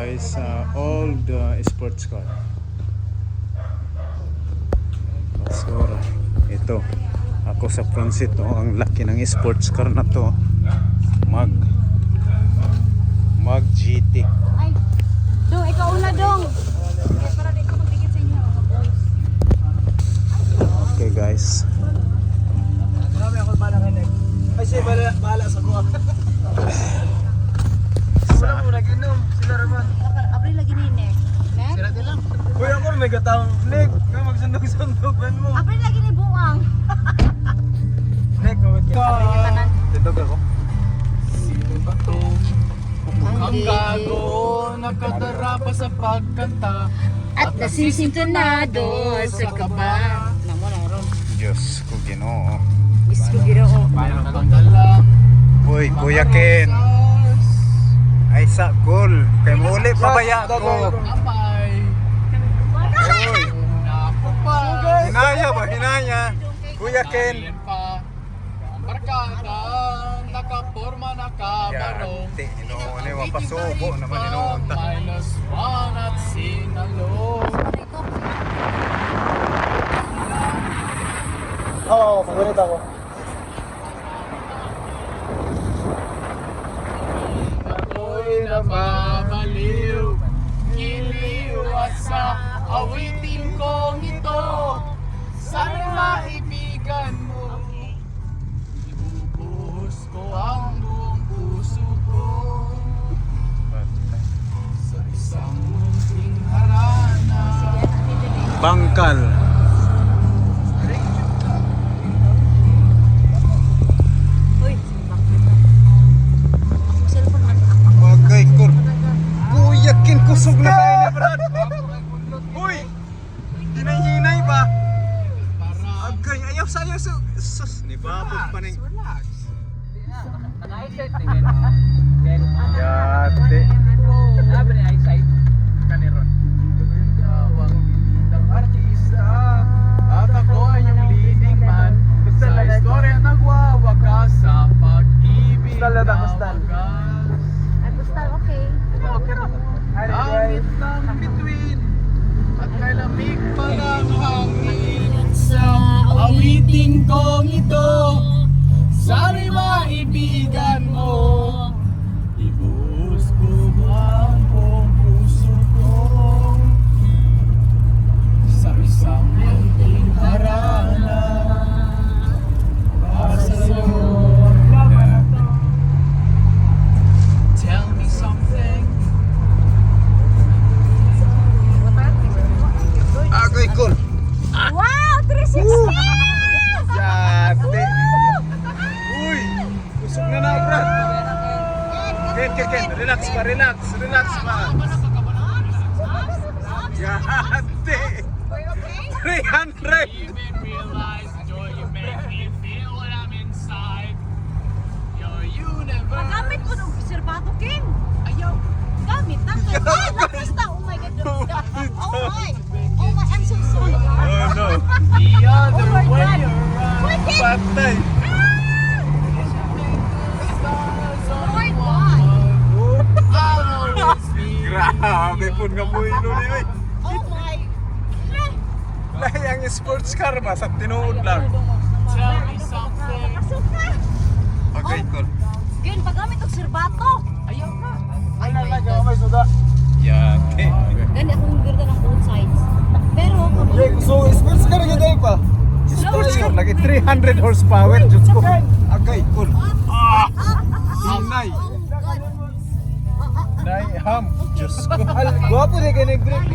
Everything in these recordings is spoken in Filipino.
guys, old sports car. Basura. Ito. Ako sa front seat, ang laki ng sports car na to. Mag GT. Ay, Dong, ikaw una Dong. Para di ko magdikit sa inyo. Okay guys. Marami ako bala kayo. Ay siya, bala sa kuha. Wala mo nag-inom, sila raman. April lagi ni Nek. Nek? Sila din lang. Uy, ako may gatang Nick, may magsundog-sundogan mo. April lagi ni Buang. Nick, mawit ka. Tanan. Tindog ako. Sino ba to? Mukhang gago, nakatara pa sa pagkanta At nasisintonado sa kaba. Namo na ron. Diyos ko Ginoo. Miss ko Ginoo. Parang nakatalang Uy, Kuya Ken. Ay sa cool. Kay muli pabaya ko. Apay Uy, Naku pa hinaya ba? Hinaya. Kuya Ken. Ayan pa Ang barkada nakaporma nakabarong Yan, Ginoo ni mapasubo naman inuunta. -1 at sinalo Oo, pagunit ako. Ako'y nababaliw Giliw at sa awitin kong ito Sana maibigan mo Ibubuhos ko ang buong puso ko Sa isang munting harana Bangkal. Hoy, simbang kita. Cellphone man ako. Bagay ko. Kuya Ken, kusog na tayo ni Brad. Uy! Hinay-hinay ba? Para Agay, ayaw sa'yo. Sus, ni babog pa ning. Yate. Gawang ng artista At ako ay yung leading man Sa istorya nagwawakas Sa pag-ibig Kustal na na ba, kustal? wagas Ay, Gustal, okay. Langit ng bituin At kay lamig pa ng hangin Sa awitin kong ito Sana'y maibigan mo Ibuhos ko ang buong puso ko Sa isang munting harana Para sa'yo Tell me something Agay ko. Wow, 360! Yate. Uy! Kusog na na, Brad. Ken. Relax pa. Yate. 300. Even realize the joy you make me feel when I'm inside your universe. Magamit ko ng obserbato, King. Ayaw. Gamit na. Ay, nakasta. Oh my God. Oh my. I'm so sorry. Oh no. The other Oh my way God. around. Wait, King. Patay. Lord God. I'll always be Grabe po nga mo ino ni. Oh my. Lahi ang sports car ba sa tinuod lang. Tell me something. Kasuka. Agay ko. King, paggamit ng obserbato. Ayaw ka. Ay, nalagay ako may suda. Yate. Gani akong girda ng both sides. Pero, Jake, so sports car na tayo pa. Sports car lagi 300 horsepower. Diyos ko. Agay ko. Hinay. Nay ham. Diyos ko. Guwapo na kayo nag-break.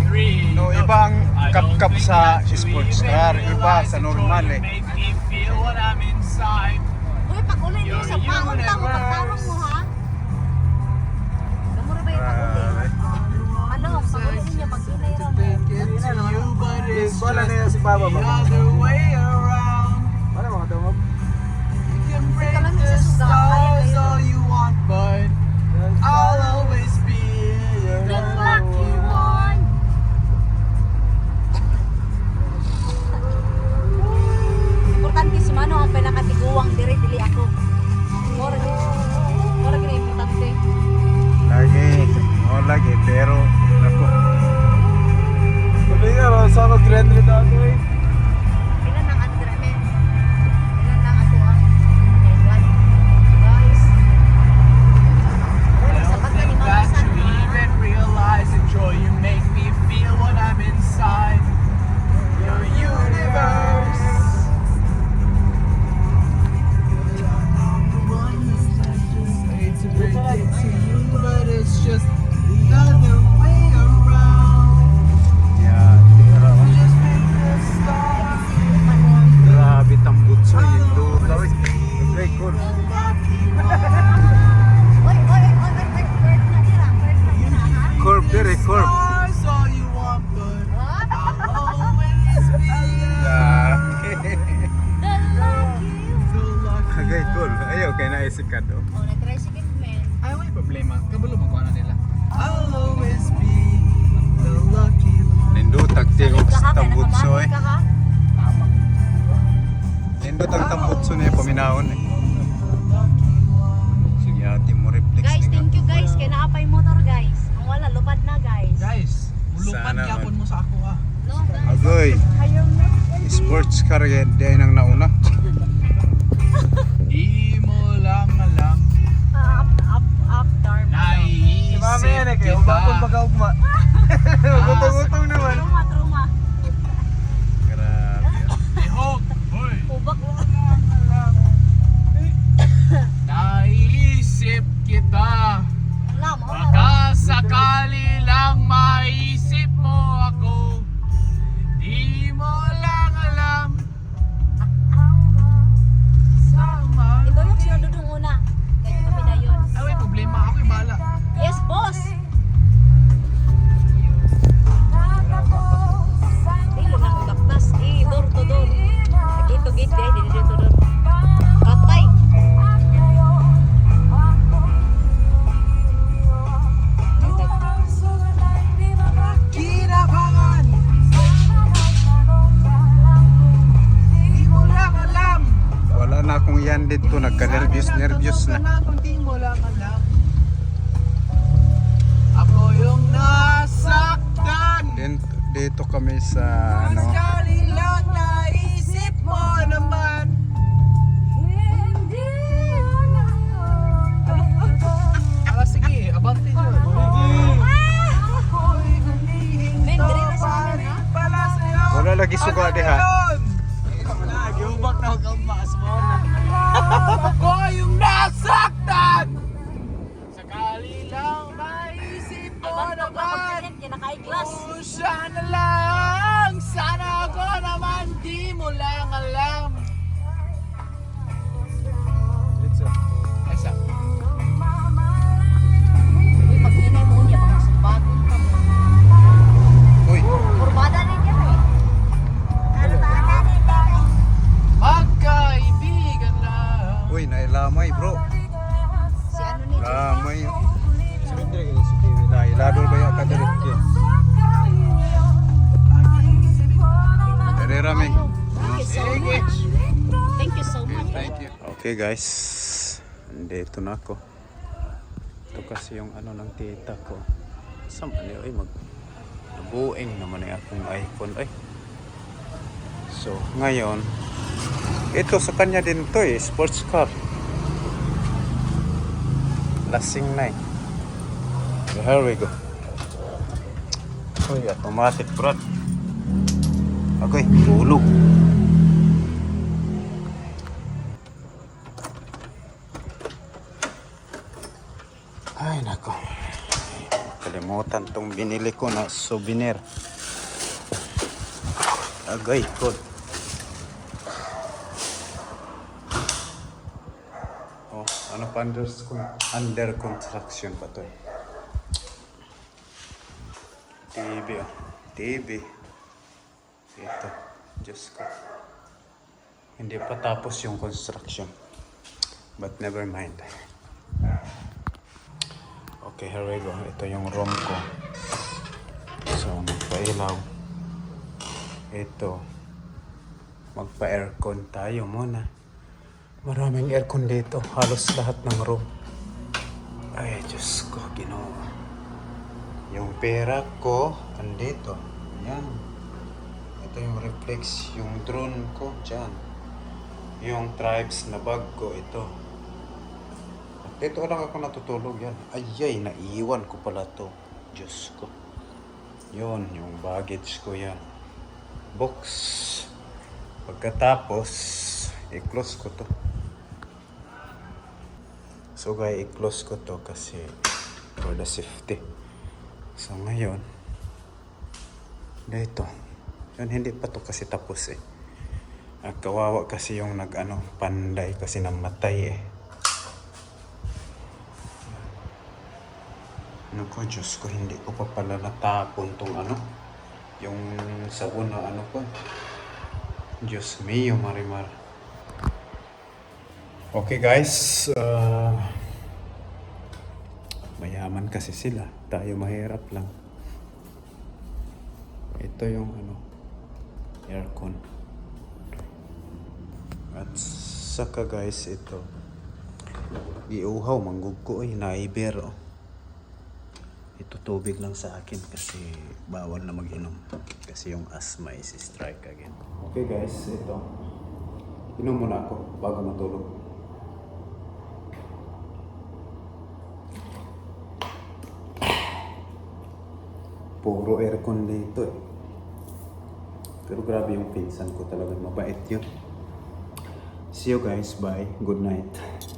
3. No, iba ang kap-kap sa sports car, iba sa normal eh. Make me feel what I'm inside. uy, pag-uli niyo sa pahon ka mo, pagtarong mo ha. Gamura ba yung pag-uli? Ano, pag-uli niyo, pag-inay ron. To you, but it's Wala na yan just si Baba the ba? other way around. Wala mga dawag. You can break lang the sa suga, kaya stars kayo. all you want, but I'll always be your The lucky one. Importante si Mano ang pinakatiguang dili ako. Mora gina importante. Lagi, tagtingog sa tambutso eh. Ka ha? Nindot ang tambutso niya paminahon eh. Sige ate mo reflex Guys, ni thank you guys. Kaya naapay motor guys. Ang wala, lupad na guys. Guys, mulupan Sana yapon man. mo sa ako ah. No, guys. Agoy, Ayaw na. sports car yan, di ay nang nauna. Di mo lang alam, Up, dark. Si mami yan eh, kayo bakong pagkaugma. Gutong-gutong naman. Truma. Grabe. Ihog, hoy. Ubak mo. Naisip kita, Alam, baka sakali lang maisip mo ako. Di mo lang alam. Sama. Ito yung sinadudong una. Kaya kami na yun. Ay, may problema ako, bahala. Yes, boss. Dili lang kaptas. Door to door. Gate to gate. Dili to door. Katay. Kinabangan! Di mo lang alam. Wala na akong yan dito, nagka-nervous na. Kung di mo lang alam. Ako yung nasaktan. Dito kami sa ano, Sakali lang naisip mo naman. Ah, sige, abante dyan. Men, diri na sa amin, ha? Pala sa'yo. wala lagi suga diha. Giubak na huwag ang maas mo na. Ako yung nasaktan. Sakali lang maisip Ay, mo bantog na naman. pagkalit. Kinakaiglas. Pusa na lang. Sana ako naman di mo lang alam. Esa. Uy, pag-inay mo niya, baka sumpagon ka mo. Uy, Kurbada rin yan, eh. Kurbada rin yan. Magkaibigan lang. uy, nailamay bro. Si ano ni Jay? Lamay. Nailadol ba yung kadalit Pero rami. Thank you so much. Thank you so much. Thank you. Okay guys, andito na ako. Ito kasi yung ano ng tita ko. Sama niyo ay nabuing naman yung akong iPhone ay. So ngayon, ito sa kanya din to eh, sports car. Lasing na eh. So here we go. Uy, automatic bro. Okay, bulog. Ay nako, kalimutan tong binili ko na souvenir. Agay ko. Oh, ano pa under construction pa to eh. TV oh, TV. Ito, Diyos ko. Hindi pa tapos yung construction. But never mind. Okay, here we go. Ito yung room ko. So, magpa-ilaw. Ito. Magpa-aircon tayo muna. Maraming aircon dito. Halos lahat ng room. Ay, Diyos ko, Ginoo. Yung pera ko, andito. Yan. Ito yung reflex. Yung drone ko, dyan. Yung tribes na bag ko, ito. Dito lang ako natutulog yan. Ayay, naiiwan ko pala to. Diyos ko. Yun, yung baggage ko yan. Box. Pagkatapos, i-close ko to. So guys, i-close ko to kasi for the safety. So ngayon, dito. Yun, hindi pa to kasi tapos eh. Kawawa kasi yung panday kasi namatay eh. Naku, Diyos ko, hindi ko pa pala natapon tong yung sabon na ko. Diyos mio, Marimar. Okay guys, mayaman kasi sila. Tayo mahirap lang. Ito yung ano, aircon. At saka guys, ito. Iuhaw, manggugko eh, naiber oh. Ito tubig lang sa akin kasi bawal na mag-inom. Kasi yung asthma is strike again. Okay guys, ito. Inom muna ako bago matulog. Puro aircon dito eh. Pero grabe yung pinsan ko talaga, mabait yun. See you guys, bye. Good night.